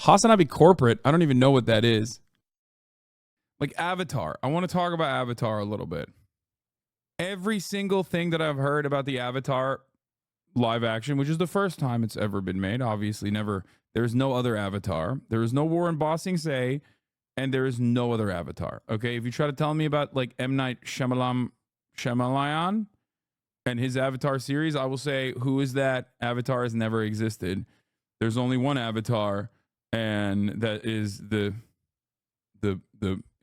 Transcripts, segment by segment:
HasanAbi corporate. I don't even know what that is. Like Avatar. I want to talk about Avatar a little bit. Every single thing that I've heard about the Avatar live action, which is the first time it's ever been made, obviously never. There's no other Avatar. There is no war in Ba Sing Se, and there is no other Avatar. Okay, if you try to tell me about like M. Night Shyamalan and his Avatar series, I will say, who is that? Avatar has never existed. There's only one Avatar, and that is the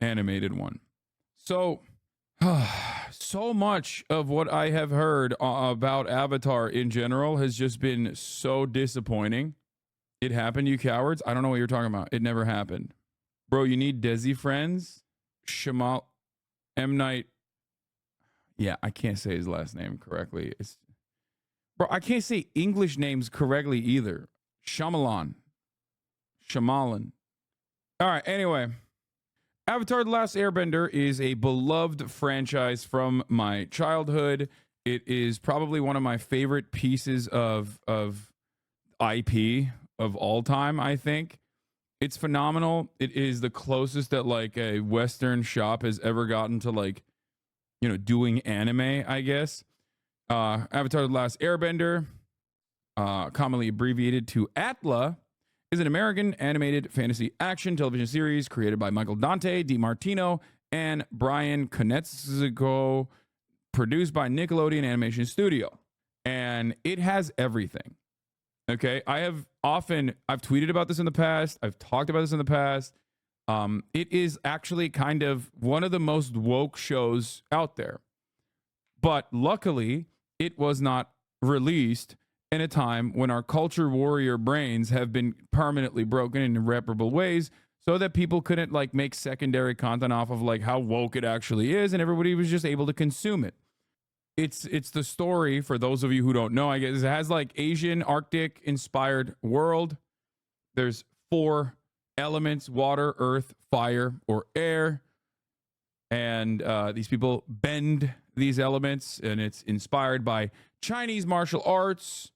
animated one. So so much of what I have heard about Avatar in general has just been so disappointing. It happened, you cowards. I don't know what you're talking about. It never happened. Bro, you need Desi friends. Shamal M. Night. Yeah, I can't say his last name correctly. Bro, I can't say English names correctly either. Shyamalan. All right, anyway. Avatar: The Last Airbender is a beloved franchise from my childhood. It is probably one of my favorite pieces of IP of all time, I think. It's phenomenal. It is the closest that like a Western shop has ever gotten to like, you know, doing anime, I guess. Avatar: The Last Airbender, commonly abbreviated to ATLA, is an American animated fantasy action television series created by Michael Dante DiMartino and Brian Konietzko, produced by Nickelodeon Animation Studio. And it has everything. Okay, I've tweeted about this in the past. I've talked about this in the past. It is actually kind of one of the most woke shows out there. But luckily, it was not released in a time when our culture warrior brains have been permanently broken in irreparable ways, so that people couldn't like make secondary content off of like how woke it actually is, and everybody was just able to consume it. It's the story, for those of you who don't know, I guess it has like Asian Arctic inspired world. There's 4 elements: water, earth, fire, or air. And these people bend these elements, and it's inspired by Chinese martial arts,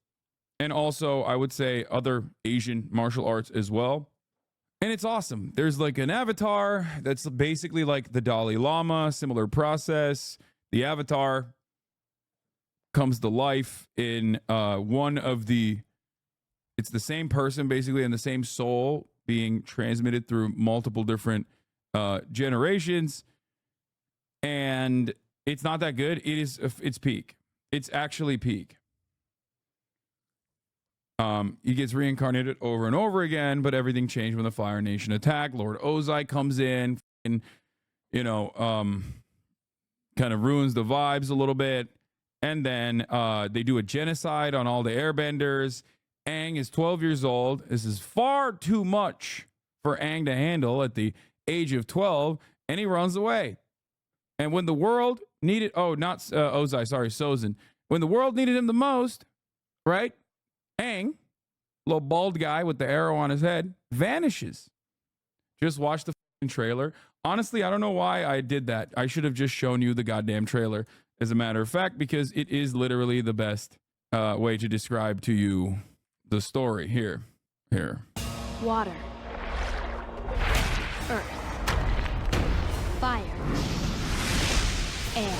and also, I would say, other Asian martial arts as well. And it's awesome. There's like an avatar that's basically like the Dalai Lama, similar process. The avatar comes to life in it's the same person basically, and the same soul being transmitted through multiple different generations. And it's not that good. It's peak. It's actually peak. He gets reincarnated over and over again, but everything changed when the Fire Nation attacked. Lord Ozai comes in and, kind of ruins the vibes a little bit. And then they do a genocide on all the airbenders. Aang is 12 years old. This is far too much for Aang to handle at the age of 12, and he runs away. And when the world needed, Ozai, sorry, Sozin. When the world needed him the most, right? Aang, little bald guy with the arrow on his head, vanishes. Just watch the trailer. Honestly, I don't know why I did that. I should have just shown you the goddamn trailer, as a matter of fact, because it is literally the best way to describe to you the story. Here. Water. Earth. Fire. Air.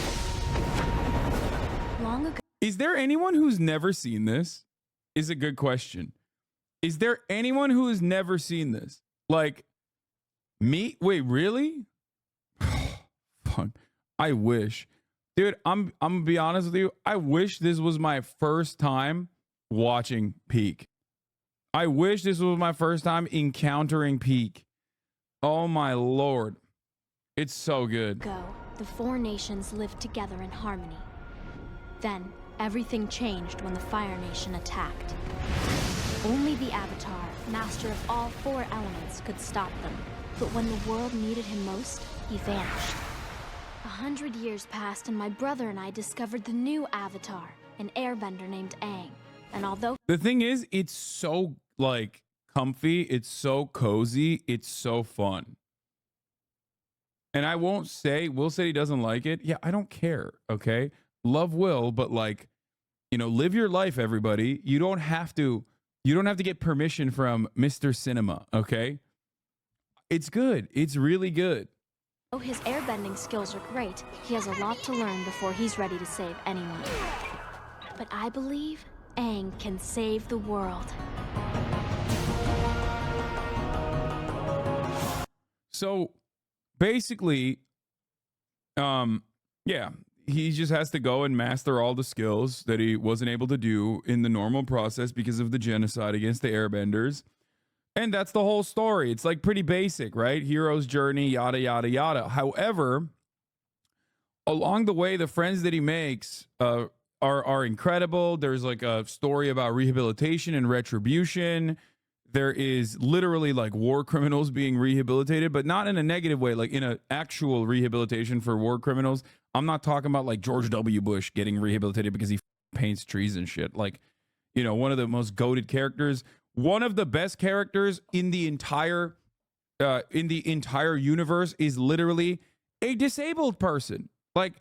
Long ago. Is there anyone who's never seen this? Is a good question. Is there anyone who has never seen this? Like me? Wait, really? Fuck. I wish. Dude, I'm gonna be honest with you. I wish this was my first time watching Peak. I wish this was my first time encountering Peak. Oh my lord. It's so good. The 4 nations lived together in harmony. Then, everything changed when the Fire Nation attacked. Only the Avatar, master of all 4 elements, could stop them. But when the world needed him most, he vanished. 100 years passed, and my brother and I discovered the new Avatar, an airbender named Aang. And although the thing is, it's so like comfy, it's so cozy, it's so fun. And I won't say, Will said he doesn't like it. Yeah, I don't care. Okay. Love Will, but like, live your life, everybody. You don't have to You don't have to get permission from Mr. Cinema, okay? It's good. It's really good. Though his airbending skills are great, he has a lot to learn before he's ready to save anyone. But I believe Aang can save the world. So basically, yeah, he just has to go and master all the skills that he wasn't able to do in the normal process because of the genocide against the airbenders. And that's the whole story. It's like pretty basic, right? Hero's journey, yada, yada, yada. However, along the way, the friends that he makes are incredible. There's like a story about rehabilitation and retribution. There is literally like war criminals being rehabilitated, but not in a negative way, like in an actual rehabilitation for war criminals. I'm not talking about like George W. Bush getting rehabilitated because he paints trees and shit. Like, you know, one of the most goated characters. One of the best characters in the entire universe is literally a disabled person. Like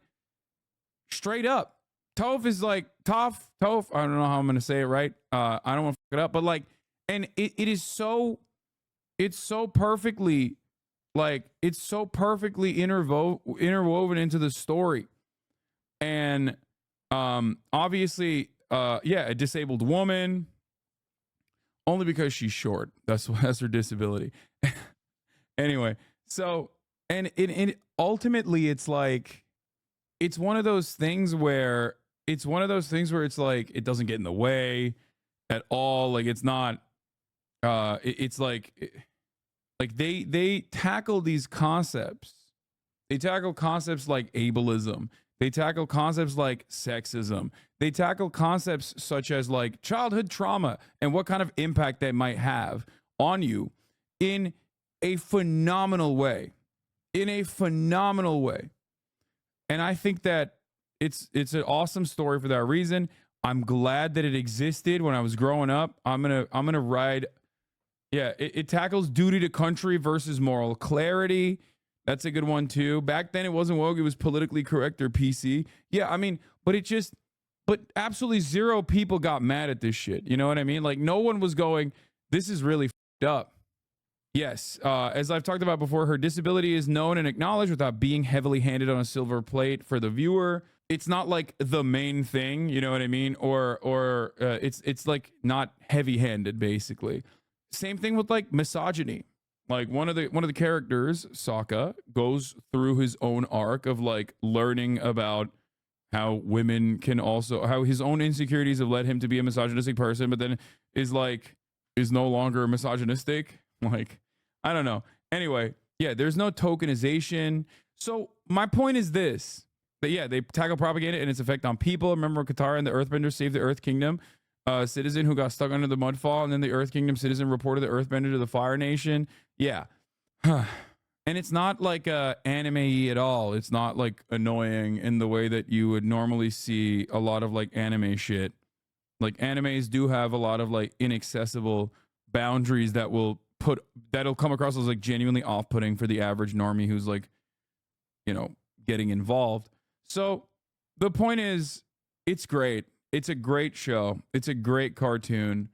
straight up. Toph is like Toph. I don't know how I'm gonna say it right. I don't want to fuck it up, but like, and it's so perfectly interwoven into the story. And obviously, yeah, a disabled woman. Only because she's short. That's her disability. Anyway, so and it ultimately it's like it's one of those things where it's like it doesn't get in the way at all. Like it's not. It's like they tackle these concepts. They tackle concepts like ableism. They tackle concepts like sexism. They tackle concepts such as like childhood trauma and what kind of impact that might have on you in a phenomenal way. In a phenomenal way. And I think that it's an awesome story for that reason. I'm glad that it existed when I was growing up. I'm gonna ride. Yeah, it tackles duty to country versus moral clarity. That's a good one too. Back then it wasn't woke, it was politically correct or PC. Yeah, I mean, but absolutely zero people got mad at this shit. You know what I mean? Like no one was going, this is really fucked up. Yes, as I've talked about before, her disability is known and acknowledged without being heavily handed on a silver plate for the viewer. It's not like the main thing, you know what I mean? Or it's like not heavy-handed basically. Same thing with like misogyny. Like one of the characters, Sokka, goes through his own arc of like learning about how women can also, how his own insecurities have led him to be a misogynistic person, but then is no longer misogynistic. Like, I don't know. Anyway, yeah, there's no tokenization. So my point is this, that yeah, they tackle propaganda and its effect on people. Remember Katara and the Earthbender saved the Earth Kingdom. Citizen who got stuck under the mudfall, and then the Earth Kingdom citizen reported the Earthbender to the Fire Nation. Yeah. And it's not like anime-y at all. It's not like annoying in the way that you would normally see a lot of like anime shit. Like animes do have a lot of like inaccessible boundaries that'll come across as like genuinely off-putting for the average normie who's like, you know, getting involved. So the point is, it's great. It's a great show. It's a great cartoon,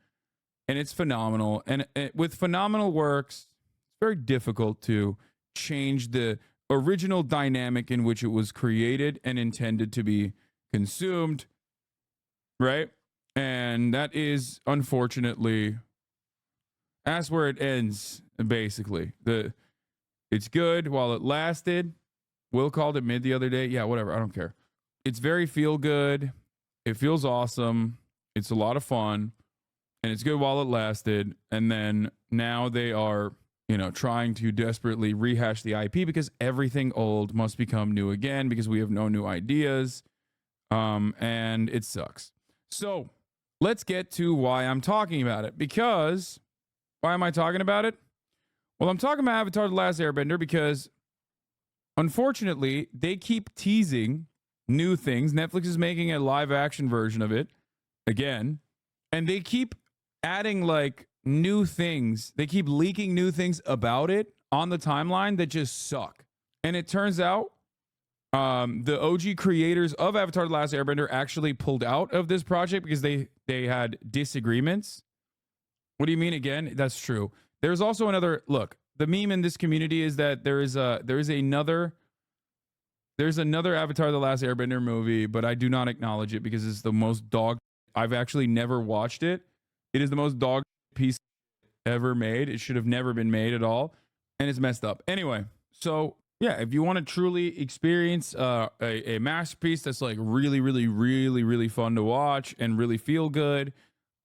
and it's phenomenal. And with phenomenal works, it's very difficult to change the original dynamic in which it was created and intended to be consumed, right? And that is, unfortunately, that's where it ends, basically. It's good while it lasted. Will called it mid the other day. Yeah, whatever. I don't care. It's very feel good. It feels awesome. It's a lot of fun, and it's good while it lasted. And then now they are, you know, trying to desperately rehash the IP because everything old must become new again because we have no new ideas. And it sucks. So let's get to why I'm talking about it. Because why am I talking about it? Well, I'm talking about Avatar: The Last Airbender because unfortunately they keep teasing new things. Netflix is making a live action version of it again, and they keep adding like new things. They keep leaking new things about it on the timeline that just suck. And it turns out the OG creators of Avatar: The Last Airbender actually pulled out of this project because they had disagreements What do you mean again? That's true. There's also another look. The meme in this community is that there's another Avatar: The Last Airbender movie, but I do not acknowledge it because it's the most dog. I've actually never watched it. It is the most dog piece ever made. It should have never been made at all, and it's messed up. Anyway, so yeah, if you want to truly experience a masterpiece that's like really, really, really, really fun to watch and really feel good,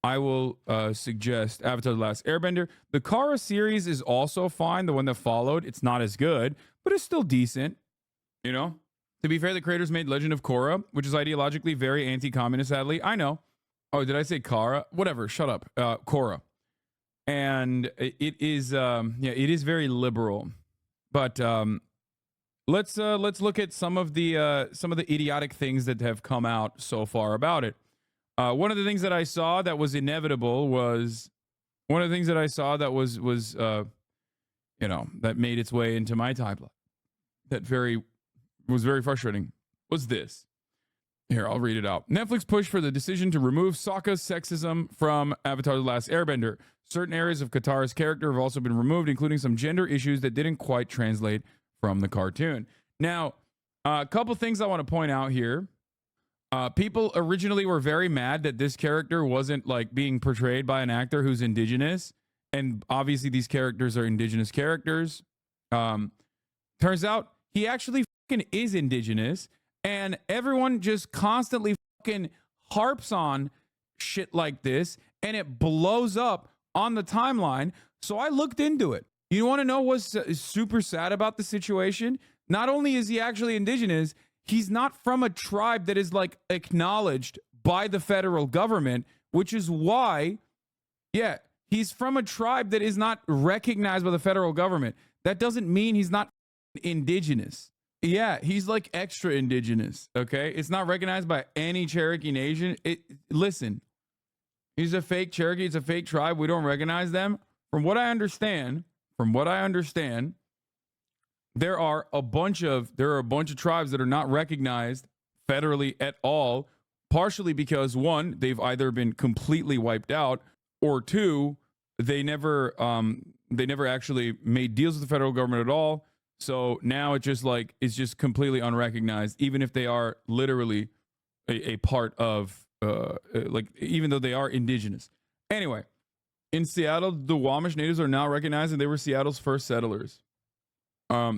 I will suggest Avatar: The Last Airbender. The Korra series is also fine. The one that followed, it's not as good, but it's still decent. You know, to be fair, the creators made Legend of Korra, which is ideologically very anti-communist. Sadly, I know. Oh, did I say Korra? Whatever. Shut up. Korra, and it is it is very liberal, but let's look at some of the idiotic things that have come out so far about it. One of the things that I saw that was inevitable was that made its way into my timeline. That was very frustrating. Was this? Here, I'll read it out. Netflix pushed for the decision to remove Sokka's sexism from Avatar: The Last Airbender. Certain areas of Katara's character have also been removed, including some gender issues that didn't quite translate from the cartoon. Now, a couple things I want to point out here. People originally were very mad that this character wasn't like being portrayed by an actor who's indigenous, and obviously these characters are indigenous characters. Turns out he actually fucking is indigenous, and everyone just constantly fucking harps on shit like this, and it blows up on the timeline. So I looked into it. You want to know what's super sad about the situation? Not only is he actually indigenous, he's not from a tribe that is like acknowledged by the federal government, which is why, yeah, he's from a tribe that is not recognized by the federal government. That doesn't mean he's not indigenous. Yeah, he's like extra indigenous, okay? It's not recognized by any Cherokee Nation. Listen, he's a fake Cherokee. It's a fake tribe. We don't recognize them. From what I understand, there are a bunch of tribes that are not recognized federally at all, partially because one, they've either been completely wiped out, or two, they never actually made deals with the federal government at all. So now it's just completely unrecognized, even if they are literally a part of even though they are indigenous. Anyway, in Seattle, the Wamish natives are now recognized, and they were Seattle's first settlers.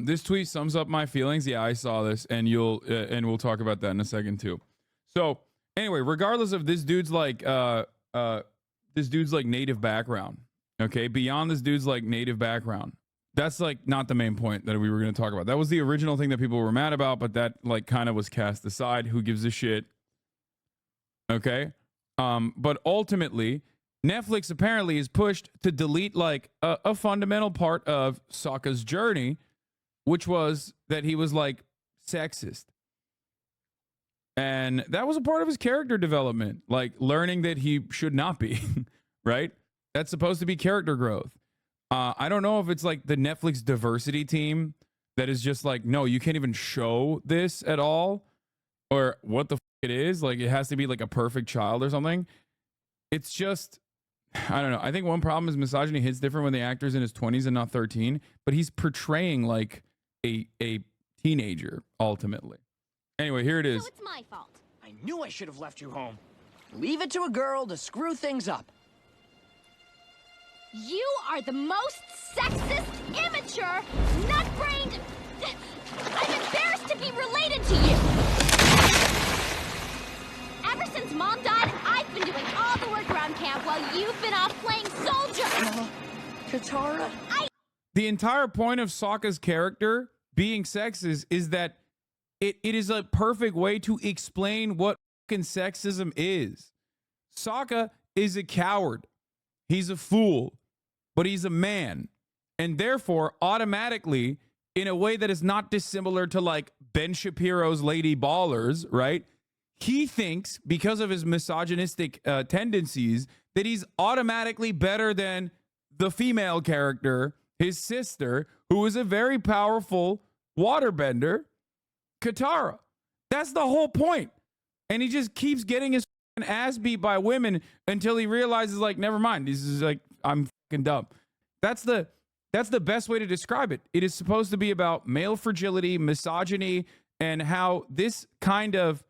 This tweet sums up my feelings. Yeah, I saw this, and we'll talk about that in a second too. So anyway, regardless of this dude's native background, okay, beyond this dude's like native background, that's like not the main point that we were going to talk about. That was the original thing that people were mad about, but that like kind of was cast aside. Who gives a shit? Okay. But ultimately, Netflix apparently is pushed to delete like a fundamental part of Sokka's journey, which was that he was like sexist. And that was a part of his character development, like learning that he should not be, right? That's supposed to be character growth. I don't know if it's like the Netflix diversity team that is just like, no, you can't even show this at all, or what the it is. Like, it has to be like a perfect child or something. It's just, I don't know. I think one problem is misogyny hits different when the actor's in his 20s and not 13, but he's portraying like a teenager ultimately. Anyway, here it is. So it's my fault. I knew I should have left you home. Leave it to a girl to screw things up. You are the most sexist, immature, nut-brained... I'm embarrassed to be related to you! Ever since Mom died, I've been doing all the work around camp while you've been off playing soldier! Katara? The entire point of Sokka's character being sexist is that it is a perfect way to explain what fucking sexism is. Sokka is a coward. He's a fool. But he's a man, and therefore automatically, in a way that is not dissimilar to like Ben Shapiro's Lady Ballers, right? He thinks because of his misogynistic tendencies that he's automatically better than the female character, his sister, who is a very powerful waterbender, Katara. That's the whole point. And he just keeps getting his ass beat by women until he realizes, like, never mind. This is like I'm fucking dumb. That's the best way to describe it. It is supposed to be about male fragility, misogyny, and how this kind of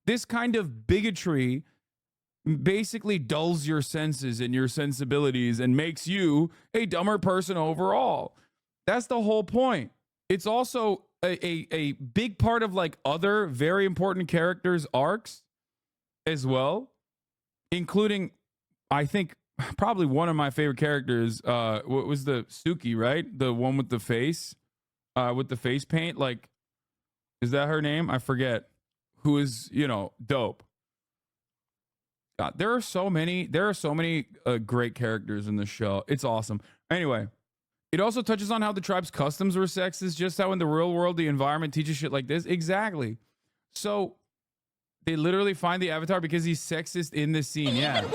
bigotry basically dulls your senses and your sensibilities and makes you a dumber person overall. That's the whole point. It's also a big part of like other very important characters' arcs as well, including, I think, probably one of my favorite characters. What was the Suki, right? The one with the face paint. Like, is that her name? I forget. Who is, dope. God, there are so many great characters in this show. It's awesome. Anyway, it also touches on how the tribe's customs were sexist, just how in the real world the environment teaches shit like this. Exactly. So they literally find the Avatar because he's sexist in this scene. Yeah.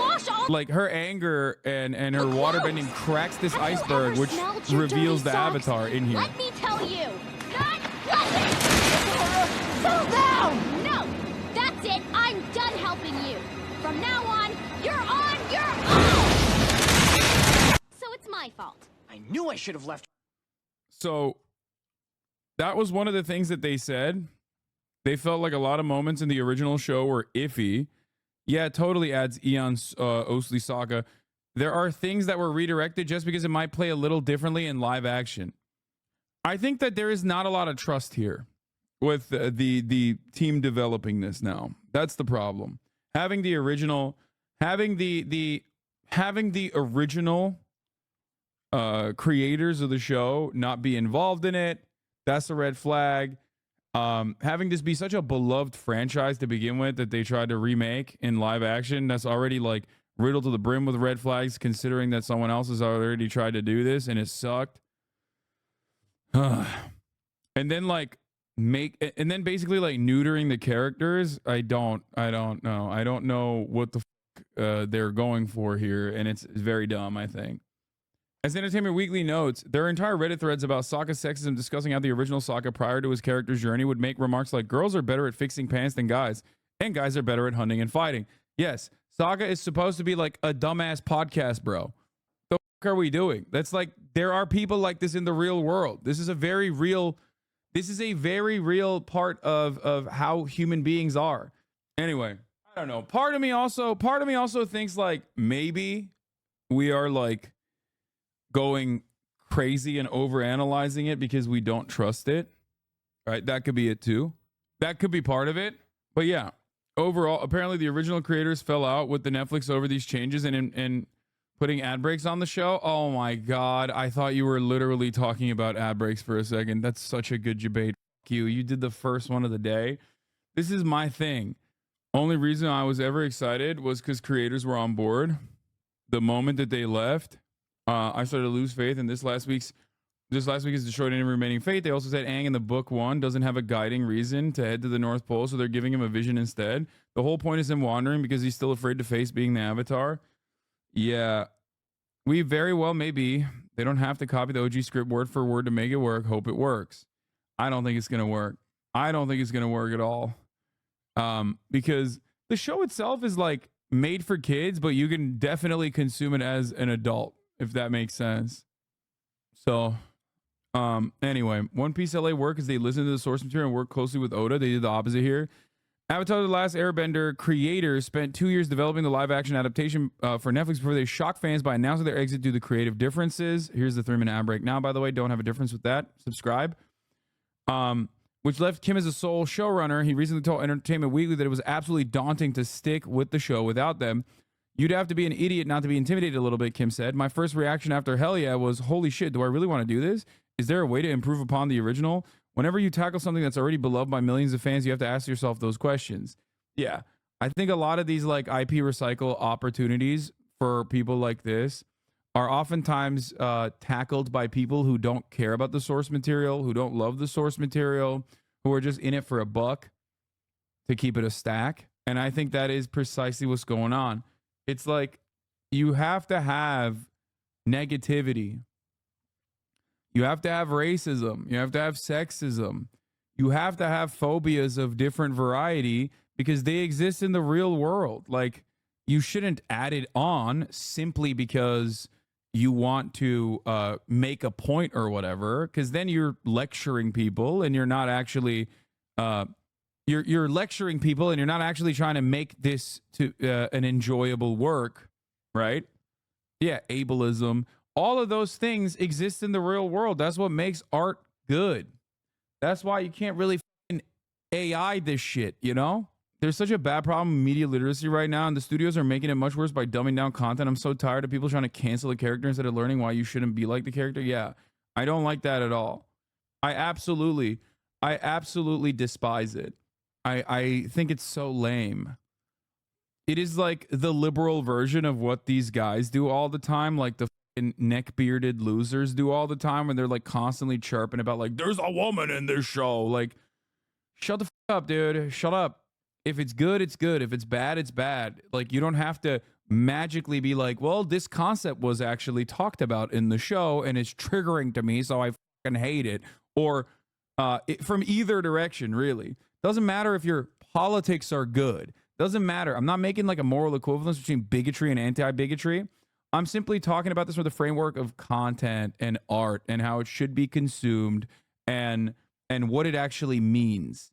Like her anger and her waterbending cracks this iceberg, which reveals the Avatar in here. Let me tell you. Settle down! No! That's it. I'm done helping you. From now on, you're on your own! So it's my fault. I knew I should have left. So that was one of the things that they said. They felt like a lot of moments in the original show were iffy. Yeah, it totally adds Eon Osli Sokka. There are things that were redirected just because it might play a little differently in live action. I think that there is not a lot of trust here with the team developing this now. That's the problem. Having the original creators of the show not be involved in it, that's a red flag. Having this be such a beloved franchise to begin with that they tried to remake in live action, that's already like riddled to the brim with red flags, considering that someone else has already tried to do this and it sucked. And then basically like neutering the characters. I don't know. I don't know what the fuck they're going for here, and it's very dumb, I think. As Entertainment Weekly notes, there are entire Reddit threads about Sokka's sexism, discussing how the original Sokka prior to his character's journey would make remarks like, girls are better at fixing pants than guys, and guys are better at hunting and fighting. Yes, Sokka is supposed to be like a dumbass podcast bro. The fuck are we doing? That's like, there are people like this in the real world. This is a very real part of how human beings are. Anyway, I don't know. Part of me also thinks like maybe we are like going crazy and overanalyzing it because we don't trust it. Right? That could be it too. That could be part of it. But yeah, overall, apparently the original creators fell out with the Netflix over these changes and putting ad breaks on the show. Oh my God. I thought you were literally talking about ad breaks for a second. That's such a good debate. Fuck you. You did the first one of the day. This is my thing. Only reason I was ever excited was because creators were on board. The moment that they left, I started to lose faith. And this last week is destroyed any remaining faith. They also said Aang in the book 1 doesn't have a guiding reason to head to the North Pole, so they're giving him a vision instead. The whole point is him wandering because he's still afraid to face being the Avatar. Yeah, we very well may be. They don't have to copy the OG script word for word to make it work. Hope it works. I don't think it's going to work. I don't think it's going to work at all. Because the show itself is like made for kids, but you can definitely consume it as an adult, if that makes sense. So, anyway, One Piece LA work is they listen to the source material and work closely with Oda. They did the opposite here. Avatar: The Last Airbender creators spent 2 years developing the live-action adaptation for Netflix before they shocked fans by announcing their exit due to creative differences. Here's the 3-minute ad break now, by the way. Don't have a difference with that. Subscribe. Which left Kim as a sole showrunner. He recently told Entertainment Weekly that it was absolutely daunting to stick with the show without them. You'd have to be an idiot not to be intimidated a little bit, Kim said. My first reaction after Hell Yeah was, holy shit, do I really want to do this? Is there a way to improve upon the original? Whenever you tackle something that's already beloved by millions of fans, you have to ask yourself those questions. Yeah, I think a lot of these like IP recycle opportunities for people like this are oftentimes tackled by people who don't care about the source material, who don't love the source material, who are just in it for a buck to keep it a stack. And I think that is precisely what's going on. It's like you have to have negativity. You have to have racism. You have to have sexism. You have to have phobias of different variety because they exist in the real world. Like, you shouldn't add it on simply because you want to make a point or whatever, because then you're lecturing people and you're not actually you're lecturing people and you're not actually trying to make this to an enjoyable work, right? Yeah, ableism, all of those things exist in the real world. That's what makes art good. That's why you can't really AI this shit, you know? There's such a bad problem with media literacy right now, and the studios are making it much worse by dumbing down content. I'm so tired of people trying to cancel a character instead of learning why you shouldn't be like the character. Yeah, I don't like that at all. I absolutely despise it. I think it's so lame. It is like the liberal version of what these guys do all the time, like the neck-bearded losers do all the time, when they're like constantly chirping about like, there's a woman in this show. Like, shut the up, dude. Shut up. If it's good, it's good. If it's bad, it's bad. Like, you don't have to magically be like, well, this concept was actually talked about in the show and it's triggering to me, so I fucking hate it. Or from either direction, really. Doesn't matter if your politics are good. Doesn't matter. I'm not making like a moral equivalence between bigotry and anti-bigotry. I'm simply talking about this from the framework of content and art and how it should be consumed and what it actually means.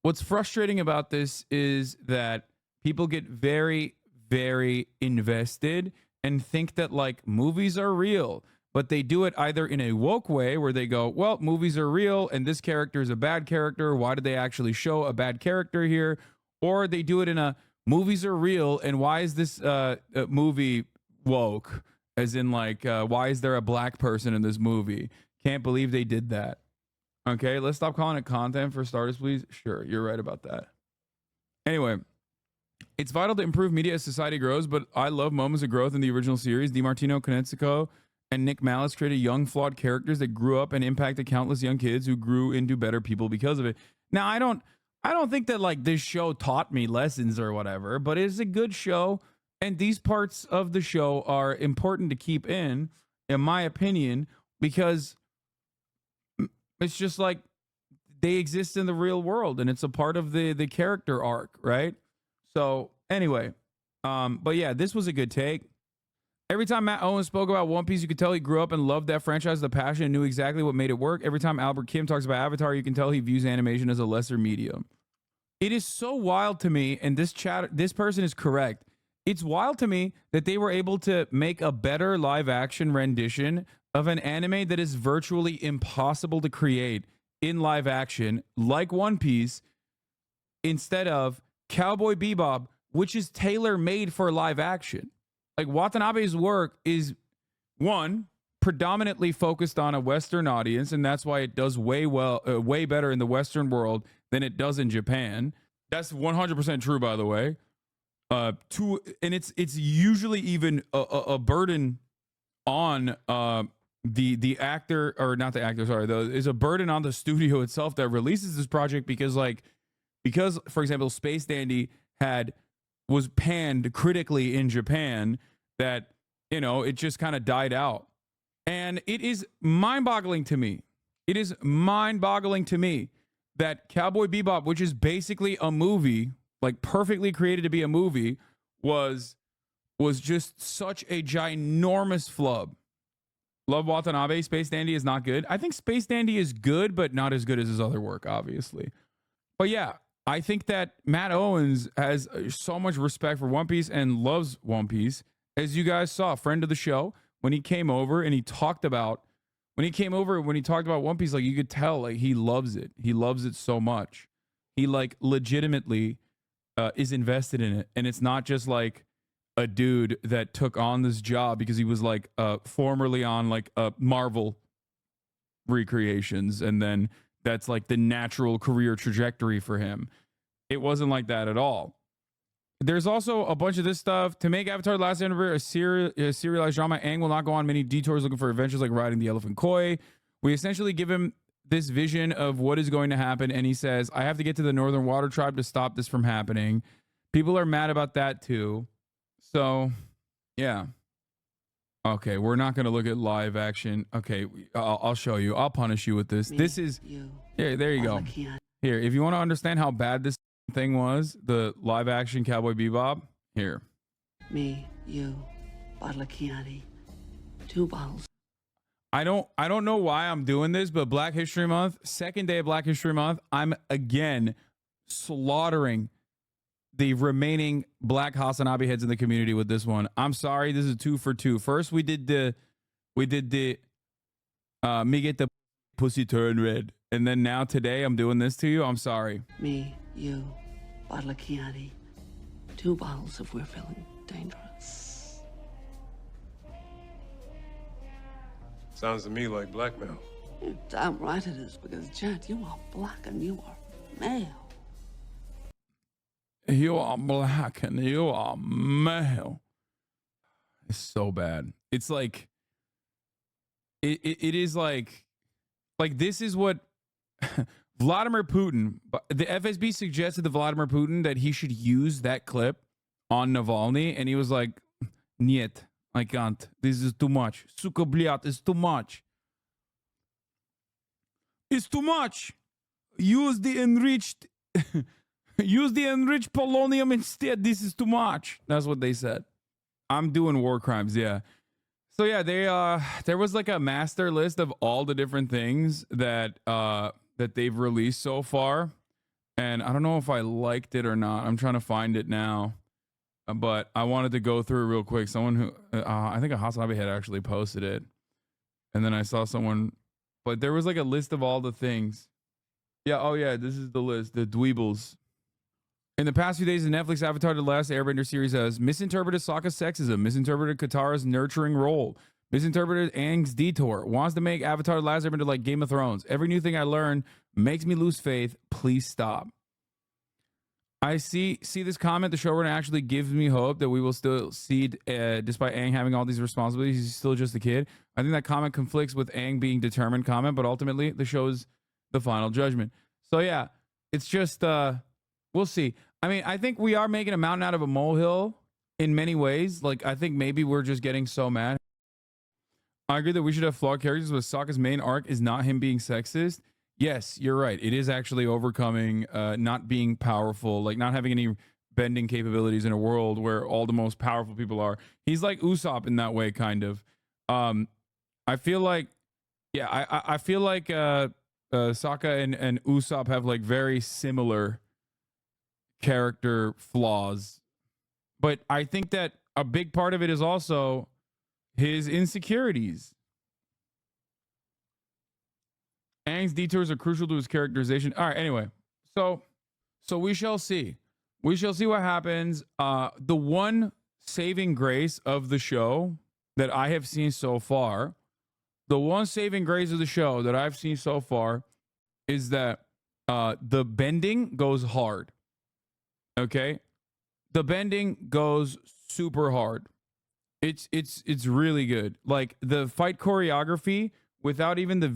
What's frustrating about this is that people get very, very invested and think that like movies are real, but they do it either in a woke way where they go, well, movies are real and this character is a bad character. Why did they actually show a bad character here? Or they do it in a movies are real and why is this movie woke? As in like, why is there a black person in this movie? Can't believe they did that. Okay, let's stop calling it content for starters, please. Sure, you're right about that. Anyway, it's vital to improve media as society grows, but I love moments of growth in the original series. DiMartino, Konietzko, and Nick Malice created young, flawed characters that grew up and impacted countless young kids who grew into better people because of it. Now, I don't think that like this show taught me lessons or whatever, but it's a good show, and these parts of the show are important to keep in my opinion, because it's just like they exist in the real world and it's a part of the character arc, right? So anyway, but yeah, this was a good take. Every time Matt Owens spoke about One Piece, you could tell he grew up and loved that franchise, the passion, and knew exactly what made it work. Every time Albert Kim talks about Avatar, you can tell he views animation as a lesser medium. It is so wild to me, and this person is correct. It's wild to me that they were able to make a better live action rendition of an anime that is virtually impossible to create in live action, like One Piece, instead of Cowboy Bebop, which is tailor-made for live action. Like, Watanabe's work is, one, predominantly focused on a Western audience, and that's why it does way better in the Western world than it does in Japan. That's 100% true, by the way. And it's usually even a burden on the actor, or not the actor, sorry, is a burden on the studio itself that releases this project, because for example, Space Dandy was panned critically in Japan, that, you know, it just kind of died out. And it is mind-boggling to me. It is mind-boggling to me that Cowboy Bebop, which is basically a movie, like perfectly created to be a movie, was just such a ginormous flub. Love Watanabe. Space Dandy is not good. I think Space Dandy is good, but not as good as his other work, obviously. But yeah, I think that Matt Owens has so much respect for One Piece and loves One Piece. As you guys saw, friend of the show, when he came over and he talked about One Piece, like, you could tell, like, he loves it. He loves it so much. He like legitimately is invested in it. And it's not just like a dude that took on this job because he was like formerly on like Marvel recreations, and then that's like the natural career trajectory for him. It wasn't like that at all. There's also a bunch of this stuff. To make Avatar: The Last Airbender a serialized drama, Aang will not go on many detours looking for adventures like riding the elephant koi. We essentially give him this vision of what is going to happen, and he says, I have to get to the Northern Water Tribe to stop this from happening. People are mad about that too. So, yeah. Okay, we're not going to look at live action. Okay, I'll show you. I'll punish you with this. This is... Here, there you go. Here, if you want to understand how bad this thing was, the live action Cowboy Bebop, here. Me, you, Badakiani, 2 bottles. I don't know why I'm doing this, but Black History Month, second day of Black History Month, I'm again slaughtering the remaining Black HasanAbi heads in the community with this one. I'm sorry, this is 2 for 2. First we did the me get the pussy turn red, and then now today I'm doing this to you. I'm sorry. Me, you, bottle of Chianti, 2 bottles if we're feeling dangerous. Sounds to me like blackmail. You're damn right it is, because Jet, you are black and you are male. You are black and you are male. It's so bad. It's like it is like this is what Vladimir Putin, the FSB suggested to Vladimir Putin that he should use that clip on Navalny, and he was like, "Niet, I can't. This is too much. Suka blyat, it's too much. It's too much. Use the enriched polonium instead. This is too much." That's what they said. I'm doing war crimes, yeah. So yeah, they there was like a master list of all the different things that that they've released so far, and I don't know if I liked it or not. I'm trying to find it now, but I wanted to go through it real quick. Someone who I think a HasanAbi had actually posted it, and then I saw someone, but there was like a list of all the things. Yeah, oh yeah, this is the list. The dweebles. In the past few days, the Netflix Avatar: The Last Airbender series has misinterpreted Sokka's sexism, misinterpreted Katara's nurturing role, misinterpreted Aang's detour, wants to make Avatar: The Last Airbender like Game of Thrones. Every new thing I learn makes me lose faith. Please stop. I see this comment. The showrunner actually gives me hope that we will still see, despite Aang having all these responsibilities, he's still just a kid. I think that comment conflicts with Aang being determined comment, but ultimately the show's the final judgment. So yeah, it's just we'll see. I mean, I think we are making a mountain out of a molehill in many ways. Like, I think maybe we're just getting so mad. I agree that we should have flawed characters, but Sokka's main arc is not him being sexist. Yes, you're right. It is actually overcoming not being powerful, like not having any bending capabilities in a world where all the most powerful people are. He's like Usopp in that way, kind of. I feel like, yeah, I feel like Sokka and Usopp have like very similar character flaws, but I think that a big part of it is also his insecurities. Aang's detours are crucial to his characterization. All right, anyway, so we shall see. We shall see what happens. The one saving grace of the show that I have seen so far, is that the bending goes hard. Okay, the bending goes super hard. It's really good. Like the fight choreography, without even the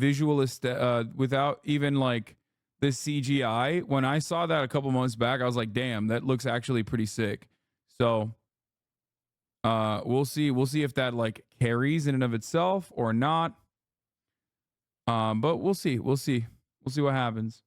without even like the CGI. When I saw that a couple months back, I was like, damn, that looks actually pretty sick. So we'll see if that like carries in and of itself or not. But we'll see what happens.